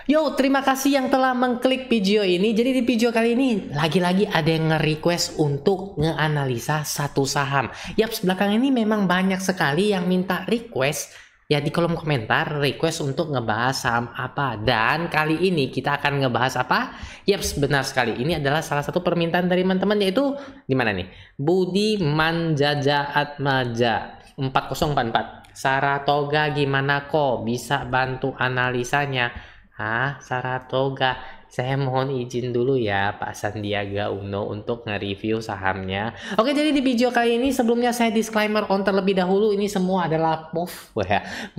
Yo, terima kasih yang telah mengklik video ini. Jadi di video kali ini lagi-lagi ada yang nge-request untuk ngeanalisa satu saham. Yaps, belakang ini memang banyak sekali yang minta request ya di kolom komentar request untuk ngebahas saham apa. Dan kali ini kita akan ngebahas apa? Yaps, benar sekali. Ini adalah salah satu permintaan dari teman-teman yaitu di mana nih? Budi Manjaja Atmaja 4044. Saratoga gimana kok bisa bantu analisanya? Saratoga, saya mohon izin dulu ya Pak Sandiaga Uno untuk nge-review sahamnya. Oke, jadi di video kali ini sebelumnya saya disclaimer on terlebih dahulu, ini semua adalah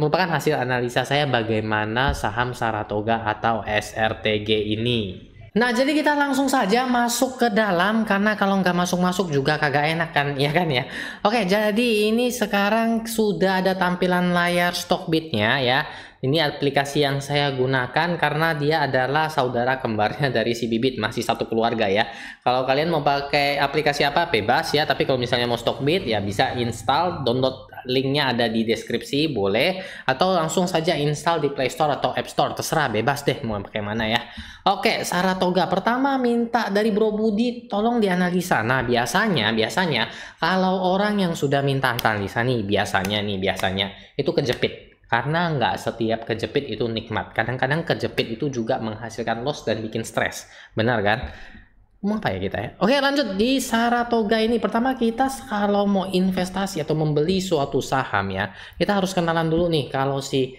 merupakan hasil analisa saya bagaimana saham Saratoga atau SRTG ini. Nah, jadi kita langsung saja masuk ke dalam, karena kalau nggak masuk-masuk juga kagak enak kan, ya kan ya. Oke, jadi ini sekarang sudah ada tampilan layar Stockbit-nya ya. Ini aplikasi yang saya gunakan karena dia adalah saudara kembarnya dari si Bibit, masih satu keluarga ya. Kalau kalian mau pakai aplikasi apa bebas ya, tapi kalau misalnya mau Stockbit ya bisa install, download linknya ada di deskripsi, boleh, atau langsung saja install di Play Store atau App Store, terserah, bebas deh mau pakai mana ya. Oke, Saratoga pertama minta dari Bro Budi tolong dianalisa. Nah, biasanya kalau orang yang sudah minta analisa nih biasanya itu kejepit. Karena nggak setiap kejepit itu nikmat. Kadang-kadang kejepit itu juga menghasilkan loss dan bikin stres. Benar kan? Mau apa ya kita ya? Oke, lanjut di Saratoga ini. Pertama kita kalau mau investasi atau membeli suatu saham ya, kita harus kenalan dulu nih kalau si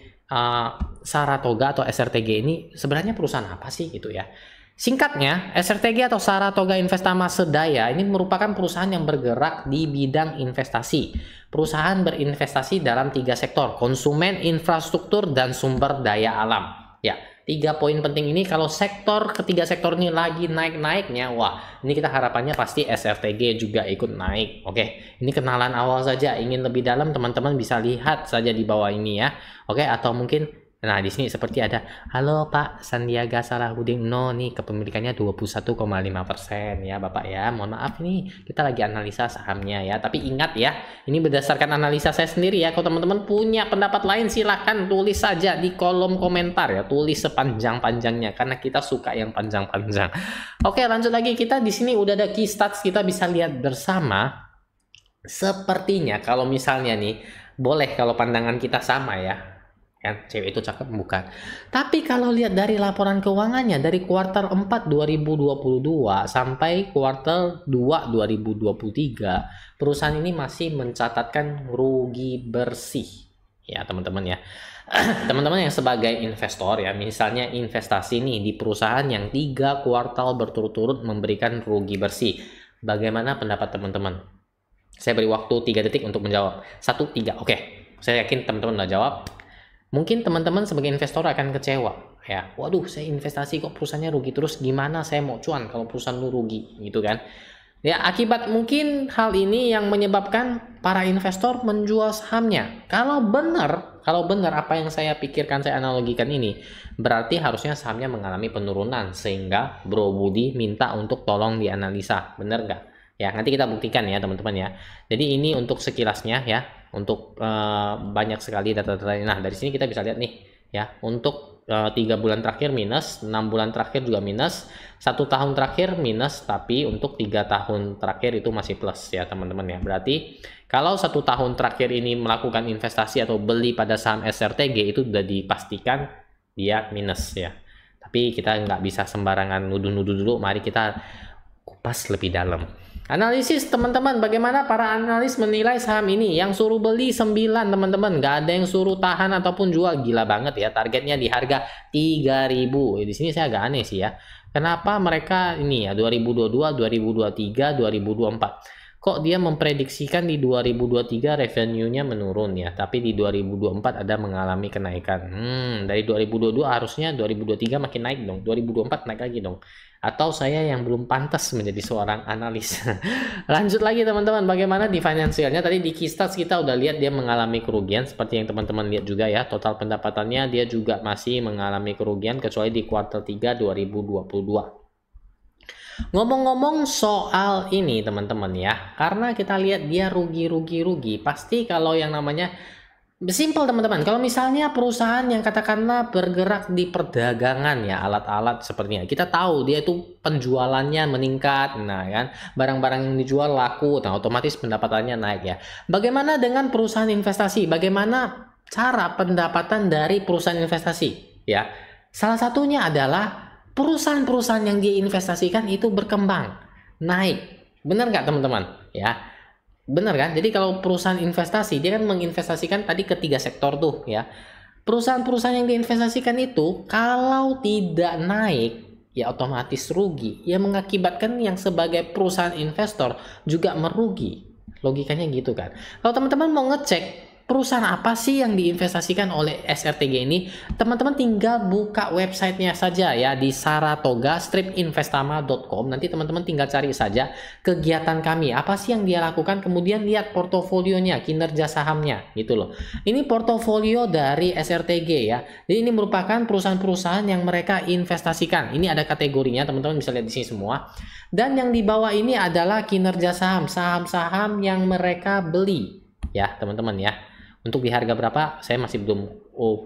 Saratoga atau SRTG ini sebenarnya perusahaan apa sih gitu ya. Singkatnya, SRTG atau Saratoga Investama Sedaya ini merupakan perusahaan yang bergerak di bidang investasi. Perusahaan berinvestasi dalam 3 sektor, konsumen, infrastruktur, dan sumber daya alam. Ya, 3 poin penting ini kalau ketiga sektor ini lagi naik-naiknya, wah, ini kita harapannya pasti SRTG juga ikut naik. Oke, ini kenalan awal saja. Ingin lebih dalam teman-teman bisa lihat saja di bawah ini ya. Oke, atau mungkin nah, di sini seperti ada, halo Pak Sandiaga Salahuddin Uno nih, kepemilikannya 21,5% ya Bapak ya. Mohon maaf nih, kita lagi analisa sahamnya ya. Tapi ingat ya, ini berdasarkan analisa saya sendiri ya. Kalau teman-teman punya pendapat lain silahkan tulis saja di kolom komentar ya. Tulis sepanjang-panjangnya karena kita suka yang panjang-panjang. Oke, lanjut lagi, kita di sini udah ada key stats, kita bisa lihat bersama. Sepertinya kalau misalnya nih, boleh kalau pandangan kita sama ya. Kan cewek itu cakep bukan, tapi kalau lihat dari laporan keuangannya dari kuartal 4 2022 sampai kuartal 2 2023 perusahaan ini masih mencatatkan rugi bersih ya teman-teman ya. Teman-teman yang sebagai investor ya, misalnya investasi nih di perusahaan yang 3 kuartal berturut-turut memberikan rugi bersih, bagaimana pendapat teman-teman? Saya beri waktu 3 detik untuk menjawab. 1, 3. Oke, saya yakin teman-teman udah jawab. Mungkin teman-teman sebagai investor akan kecewa ya, waduh saya investasi kok perusahaannya rugi terus, gimana saya mau cuan kalau perusahaan lu rugi gitu kan ya. Akibat mungkin hal ini yang menyebabkan para investor menjual sahamnya. Kalau benar apa yang saya pikirkan, saya analogikan ini, berarti harusnya sahamnya mengalami penurunan sehingga Bro Budi minta untuk tolong dianalisa, benar nggak ya? Nanti kita buktikan ya teman-teman ya. Jadi ini untuk sekilasnya ya, untuk banyak sekali data-data. Nah, dari sini kita bisa lihat nih ya, untuk 3 bulan terakhir minus, 6 bulan terakhir juga minus, 1 tahun terakhir minus, tapi untuk 3 tahun terakhir itu masih plus ya teman-teman ya. Berarti kalau 1 tahun terakhir ini melakukan investasi atau beli pada saham SRTG itu sudah dipastikan dia minus ya. Tapi kita nggak bisa sembarangan nuduh-nuduh dulu, mari kita kupas lebih dalam. Analisis teman-teman, bagaimana para analis menilai saham ini? Yang suruh beli 9 teman-teman, nggak ada yang suruh tahan ataupun jual. Gila banget ya, targetnya di harga 3.000. Di sini saya agak aneh sih ya, kenapa mereka ini ya 2022, 2023, 2024 kok dia memprediksikan di 2023 revenue-nya menurun ya, tapi di 2024 ada mengalami kenaikan. Dari 2022 harusnya 2023 makin naik dong, 2024 naik lagi dong. Atau saya yang belum pantas menjadi seorang analis. Lanjut lagi teman-teman, bagaimana di finansialnya? Tadi di key stats kita udah lihat dia mengalami kerugian, seperti yang teman-teman lihat juga ya. Total pendapatannya dia juga masih mengalami kerugian kecuali di kuartal 3 2022. Ngomong-ngomong soal ini teman-teman ya, karena kita lihat dia rugi, pasti kalau yang namanya Simple teman-teman, kalau misalnya perusahaan yang katakanlah bergerak di perdagangan ya, alat-alat sepertinya, kita tahu dia itu penjualannya meningkat, nah kan, barang-barang yang dijual laku, nah otomatis pendapatannya naik ya. Bagaimana dengan perusahaan investasi? Bagaimana cara pendapatan dari perusahaan investasi? Ya, salah satunya adalah perusahaan-perusahaan yang dia investasikan itu berkembang, naik. Benar nggak teman-teman? Ya. Benar kan? Jadi kalau perusahaan investasi, dia kan menginvestasikan tadi ke 3 sektor tuh ya. Perusahaan-perusahaan yang diinvestasikan itu kalau tidak naik, ya otomatis rugi. Ya mengakibatkan yang sebagai perusahaan investor juga merugi. Logikanya gitu kan. Kalau teman-teman mau ngecek perusahaan apa sih yang diinvestasikan oleh SRTG ini, teman-teman tinggal buka websitenya saja ya di saratoga-investama.com. Nanti teman-teman tinggal cari saja kegiatan kami, apa sih yang dia lakukan, kemudian lihat portofolionya, kinerja sahamnya gitu loh. Ini portofolio dari SRTG ya. Jadi ini merupakan perusahaan-perusahaan yang mereka investasikan. Ini ada kategorinya, teman-teman bisa lihat di sini semua. Dan yang di bawah ini adalah kinerja saham, saham-saham yang mereka beli ya, teman-teman ya. Untuk di harga berapa saya masih belum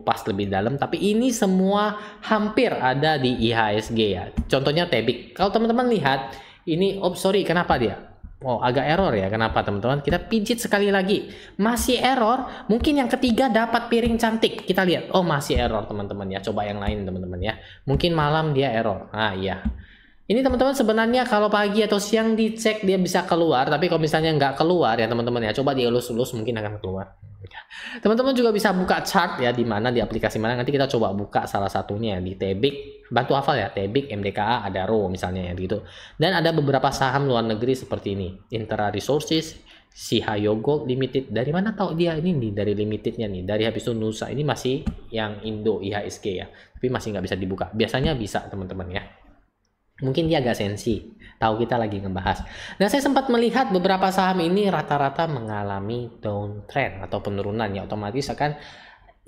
pas lebih dalam, tapi ini semua hampir ada di IHSG ya. Contohnya Tebik. Kalau teman-teman lihat ini, sorry, kenapa dia? Oh, agak error ya. Kenapa teman-teman? Kita pijit sekali lagi. Masih error. Mungkin yang ketiga dapat piring cantik. Kita lihat. Oh, masih error teman-teman ya. Coba yang lain teman-teman ya. Mungkin malam dia error. Ah, iya. Ini teman-teman sebenarnya kalau pagi atau siang dicek dia bisa keluar, tapi kalau misalnya nggak keluar ya teman-teman ya, coba dielus-elus mungkin akan keluar. Teman-teman juga bisa buka chart ya, di mana di aplikasi mana, nanti kita coba buka salah satunya di Tebik, bantu hafal ya, Tebik, MDKA, Adaro misalnya ya gitu. Dan ada beberapa saham luar negeri seperti ini, Intera Resources, Sihayo Gold Limited. Dari mana tahu dia ini nih, dari limitednya nih, dari habis itu Nusa. Ini masih yang Indo IHSG ya, tapi masih nggak bisa dibuka. Biasanya bisa teman-teman ya. Mungkin dia agak sensi, tahu kita lagi ngebahas. Nah, saya sempat melihat beberapa saham ini rata-rata mengalami downtrend atau penurunan, ya otomatis akan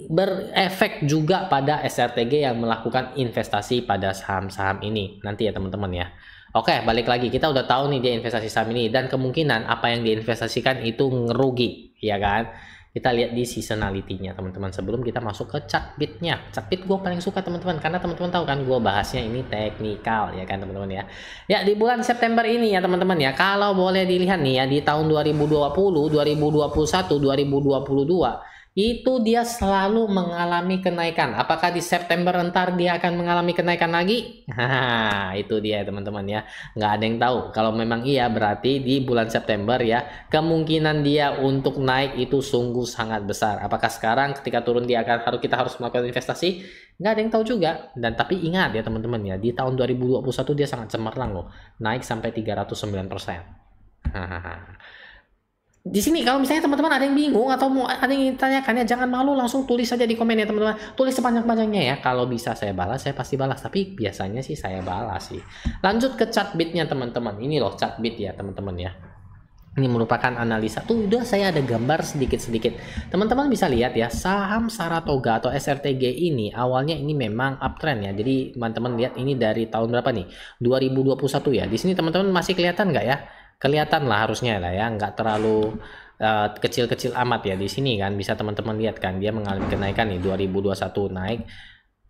berefek juga pada SRTG yang melakukan investasi pada saham-saham ini nanti ya teman-teman ya. Oke, balik lagi, kita udah tahu nih dia investasi saham ini, dan kemungkinan apa yang diinvestasikan itu ngerugi, ya kan? Kita lihat di seasonality-nya teman-teman sebelum kita masuk ke chartbeat-nya. Chartbeat gue paling suka teman-teman, karena teman-teman tahu kan gue bahasnya ini teknikal ya kan teman-teman ya. Ya di bulan September ini ya teman-teman ya, kalau boleh dilihat nih ya, di tahun 2020, 2021, 2022 itu dia selalu mengalami kenaikan. Apakah di September ntar dia akan mengalami kenaikan lagi? Nah, itu dia teman-teman ya. Nggak ada yang tahu. Kalau memang iya, berarti di bulan September ya, kemungkinan dia untuk naik itu sungguh sangat besar. Apakah sekarang ketika turun dia kita harus melakukan investasi? Nggak ada yang tahu juga. Dan tapi ingat ya teman-teman ya, di tahun 2021 dia sangat cemerlang loh. Naik sampai 309%. Di sini kalau misalnya teman-teman ada yang bingung atau mau ada yang ingin tanyakan ya, jangan malu, langsung tulis saja di komen ya teman-teman. Tulis sepanjang-panjangnya ya. Kalau bisa saya balas, saya pasti balas. Tapi biasanya sih saya balas sih. Lanjut ke chartbeat-nya teman-teman. Ini loh chartbeat ya teman-teman ya. Ini merupakan analisa. Tuh udah saya ada gambar sedikit-sedikit. Teman-teman bisa lihat ya, saham Saratoga atau SRTG ini awalnya ini memang uptrend ya. Jadi teman-teman lihat ini dari tahun berapa nih? 2021 ya. Di sini teman-teman masih kelihatan nggak ya? Kelihatan lah harusnya lah ya, nggak terlalu kecil-kecil amat ya. Di sini kan bisa teman-teman lihat kan dia mengalami kenaikan nih, 2021 naik.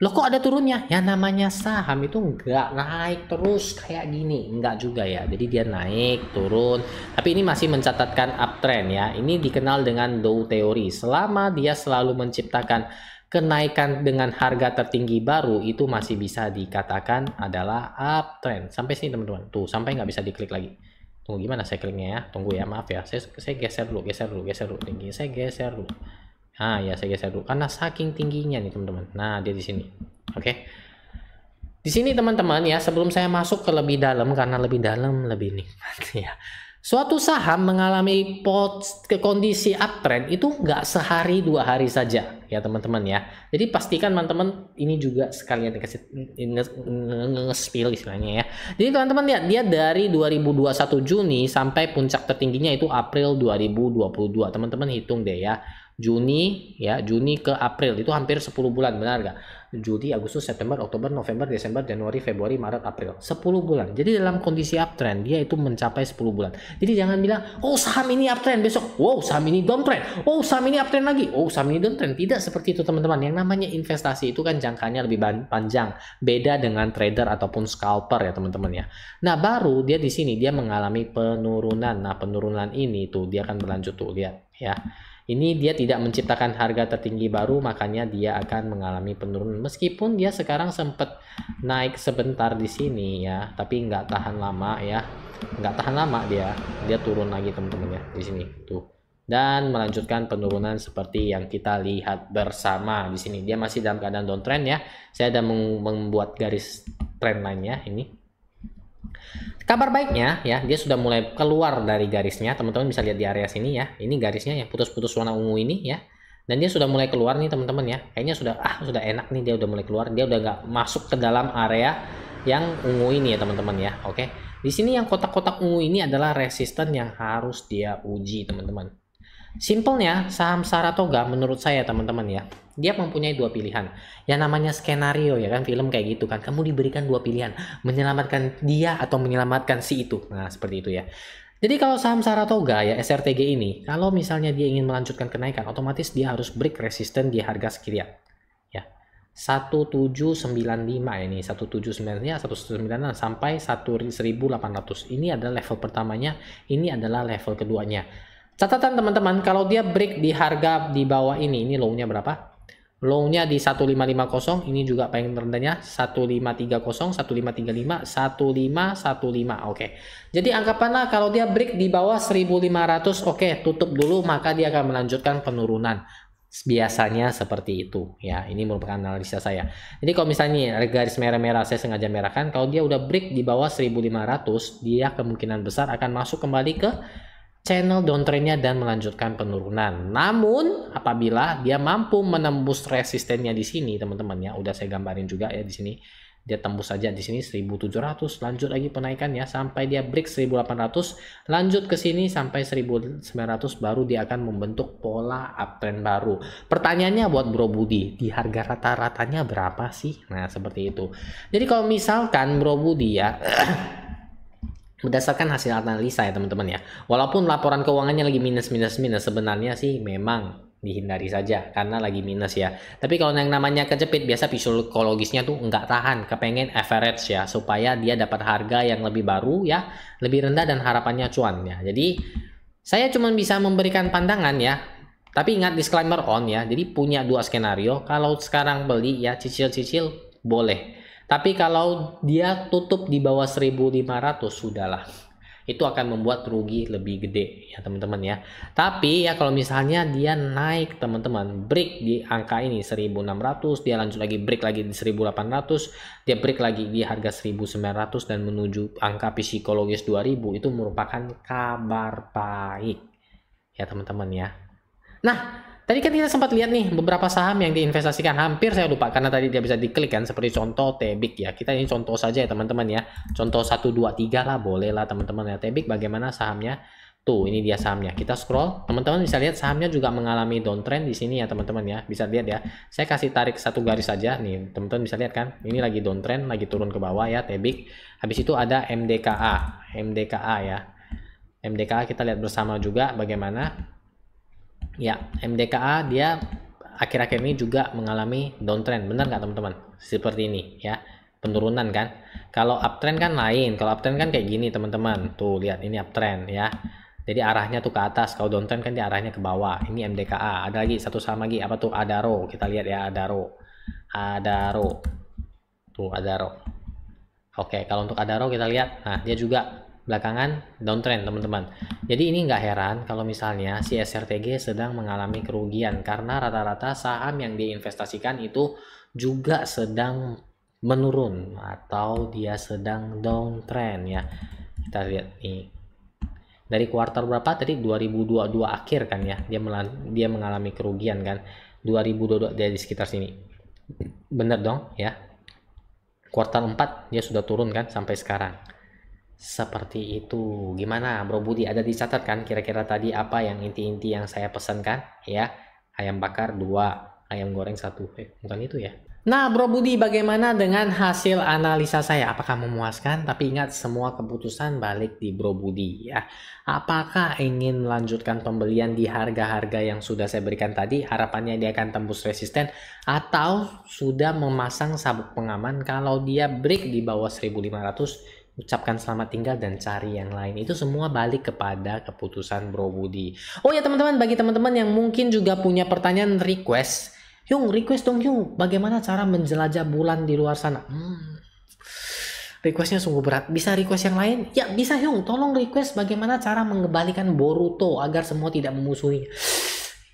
Loh kok ada turunnya? Ya namanya saham itu nggak naik terus kayak gini, nggak juga ya. Jadi dia naik turun, tapi ini masih mencatatkan uptrend ya. Ini dikenal dengan Dow Theory. Selama dia selalu menciptakan kenaikan dengan harga tertinggi baru, itu masih bisa dikatakan adalah uptrend. Sampai sini teman-teman. Tuh sampai nggak bisa diklik lagi. Tunggu, gimana saya kliknya ya? Tunggu ya, maaf ya. Saya geser dulu tinggi. Saya geser dulu. Nah, ya saya geser dulu karena saking tingginya nih, teman-teman. Nah, dia di sini. Oke. Di sini teman-teman ya, sebelum saya masuk ke lebih dalam, karena lebih dalam lebih nikmat ya. Suatu saham mengalami kondisi uptrend itu nggak sehari 2 hari saja ya teman-teman ya. Jadi pastikan teman-teman ini juga sekalian dikasih nge-spill istilahnya ya. Jadi teman-teman lihat dia dari 2021 Juni sampai puncak tertingginya itu April 2022. Teman-teman hitung deh ya. Juni ya, Juni ke April itu hampir 10 bulan, benar nggak? Juli, Agustus, September, Oktober, November, Desember, Januari, Februari, Maret, April. 10 bulan. Jadi dalam kondisi uptrend, dia itu mencapai 10 bulan. Jadi jangan bilang, oh saham ini uptrend, besok, wow saham ini downtrend, oh saham ini uptrend lagi, oh saham ini downtrend. Tidak seperti itu teman-teman. Yang namanya investasi itu kan jangkanya lebih panjang. Beda dengan trader ataupun scalper ya teman-teman ya. Nah baru dia di sini, dia mengalami penurunan. Nah penurunan ini tuh, dia akan berlanjut tuh, lihat ya. Ini dia tidak menciptakan harga tertinggi baru, makanya dia akan mengalami penurunan. Meskipun dia sekarang sempat naik sebentar di sini ya, tapi nggak tahan lama ya, nggak tahan lama dia turun lagi teman-teman ya di sini tuh, dan melanjutkan penurunan seperti yang kita lihat bersama di sini. Dia masih dalam keadaan downtrend ya. Saya ada membuat garis trendline-nya ini. Kabar baiknya ya, dia sudah mulai keluar dari garisnya. Teman-teman bisa lihat di area sini ya. Ini garisnya yang putus-putus warna ungu ini ya. Dan dia sudah mulai keluar nih teman-teman ya. Kayaknya sudah enak nih, dia udah mulai keluar. Dia udah nggak masuk ke dalam area yang ungu ini ya teman-teman ya. Oke. Di sini yang kotak-kotak ungu ini adalah resisten yang harus dia uji teman-teman. Simpelnya saham Saratoga menurut saya teman-teman ya, dia mempunyai dua pilihan. Yang namanya skenario ya kan, film kayak gitu kan, kamu diberikan dua pilihan, menyelamatkan dia atau menyelamatkan si itu. Nah seperti itu ya. Jadi kalau saham Saratoga ya, SRTG ini, kalau misalnya dia ingin melanjutkan kenaikan, otomatis dia harus break resisten di harga sekian ya, 1795 ini, 1795 ya, 1796 sampai 1800. Ini adalah level pertamanya, ini adalah level keduanya. Catatan teman-teman, kalau dia break di harga di bawah ini low-nya berapa? Low-nya di 1550, ini juga paling rendahnya 1530, 1535, 1515. Oke. Jadi anggapanlah kalau dia break di bawah 1500, oke, tutup dulu, maka dia akan melanjutkan penurunan. Biasanya seperti itu ya. Ini merupakan analisa saya. Jadi kalau misalnya garis merah-merah saya sengaja merahkan, kalau dia udah break di bawah 1500, dia kemungkinan besar akan masuk kembali ke channel downtrendnya dan melanjutkan penurunan. Namun apabila dia mampu menembus resistennya di sini teman-teman ya, udah saya gambarin juga ya di sini. Dia tembus saja di sini 1700, lanjut lagi penaikannya sampai dia break 1800, lanjut ke sini sampai 1900, baru dia akan membentuk pola uptrend baru. Pertanyaannya buat Bro Budi, di harga rata-ratanya berapa sih? Nah, seperti itu. Jadi kalau misalkan Bro Budi ya berdasarkan hasil analisa ya teman-teman ya, walaupun laporan keuangannya lagi minus sebenarnya sih memang dihindari saja karena lagi minus ya. Tapi kalau yang namanya kejepit biasa psikologisnya tuh nggak tahan, kepengen average ya, supaya dia dapat harga yang lebih baru ya, lebih rendah dan harapannya cuan ya. Jadi saya cuma bisa memberikan pandangan ya, tapi ingat disclaimer on ya. Jadi punya dua skenario, kalau sekarang beli ya cicil-cicil boleh. Tapi kalau dia tutup di bawah 1500 sudahlah. Itu akan membuat rugi lebih gede ya teman-teman ya. Tapi ya kalau misalnya dia naik teman-teman, break di angka ini 1600, dia lanjut lagi break lagi di 1800, dia break lagi di harga 1900 dan menuju angka psikologis 2000, itu merupakan kabar baik ya teman-teman ya. Nah, tadi kan kita sempat lihat nih beberapa saham yang diinvestasikan, hampir saya lupa karena tadi dia bisa diklik kan, seperti contoh Tebik ya. Kita ini contoh saja ya teman-teman ya. Contoh 1 2 3 lah, boleh lah teman-teman ya. Tebik bagaimana sahamnya? Tuh, ini dia sahamnya. Kita scroll, teman-teman bisa lihat sahamnya juga mengalami downtrend di sini ya teman-teman ya. Bisa lihat ya. Saya kasih tarik satu garis saja nih, teman-teman bisa lihat kan. Ini lagi downtrend, lagi turun ke bawah ya Tebik. Habis itu ada MDKA. MDKA ya. MDKA kita lihat bersama juga bagaimana. Ya, MDKA dia akhir-akhir ini juga mengalami downtrend, benar nggak teman-teman? Seperti ini ya, penurunan kan. Kalau uptrend kan lain, kalau uptrend kan kayak gini teman-teman. Tuh lihat ini uptrend ya. Jadi arahnya tuh ke atas, kalau downtrend kan dia arahnya ke bawah. Ini MDKA. Ada lagi satu saham lagi, apa tuh? Adaro. Kita lihat ya Adaro. Adaro. Tuh Adaro. Oke, kalau untuk Adaro kita lihat, nah dia juga belakangan downtrend teman-teman. Jadi ini nggak heran kalau misalnya si SRTG sedang mengalami kerugian karena rata-rata saham yang diinvestasikan itu juga sedang menurun atau dia sedang downtrend ya. Kita lihat nih. Dari kuartal berapa tadi? 2022 akhir kan ya. Dia mengalami kerugian kan. 2022 dia di sekitar sini. Bener dong ya. Kuartal 4 dia sudah turun kan sampai sekarang. Seperti itu. Gimana Bro Budi, ada dicatat kan kira-kira tadi apa yang inti-inti yang saya pesankan ya? ayam bakar 2, ayam goreng 1. Bukan itu ya. Nah, Bro Budi, bagaimana dengan hasil analisa saya? Apakah memuaskan? Tapi ingat, semua keputusan balik di Bro Budi ya. Apakah ingin melanjutkan pembelian di harga-harga yang sudah saya berikan tadi? Harapannya dia akan tembus resisten, atau sudah memasang sabuk pengaman kalau dia break di bawah 1500, ucapkan selamat tinggal dan cari yang lain. Itu semua balik kepada keputusan Bro Budi. Oh ya teman-teman, bagi teman-teman yang mungkin juga punya pertanyaan request, Hyung, request dong Hyung, bagaimana cara menjelajah bulan di luar sana? Requestnya sungguh berat. Bisa request yang lain? Ya bisa Hyung, tolong request bagaimana cara mengembalikan Boruto agar semua tidak memusuhi.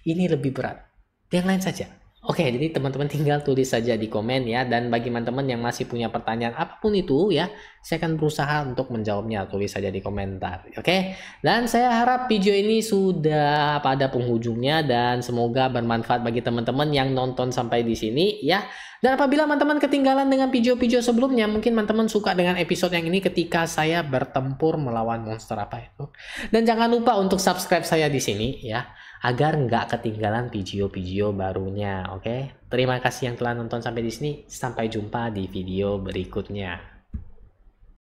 Ini lebih berat. Yang lain saja. Oke, jadi teman-teman tinggal tulis saja di komen ya. Dan bagi teman-teman yang masih punya pertanyaan apapun itu ya, saya akan berusaha untuk menjawabnya. Tulis saja di komentar. Oke, dan saya harap video ini sudah pada penghujungnya dan semoga bermanfaat bagi teman-teman yang nonton sampai di sini ya. Dan apabila teman-teman ketinggalan dengan video-video sebelumnya, mungkin teman-teman suka dengan episode yang ini ketika saya bertempur melawan monster apa itu. Dan jangan lupa untuk subscribe saya di sini ya, agar nggak ketinggalan video-video barunya. Oke, terima kasih yang telah nonton sampai di sini. Sampai jumpa di video berikutnya.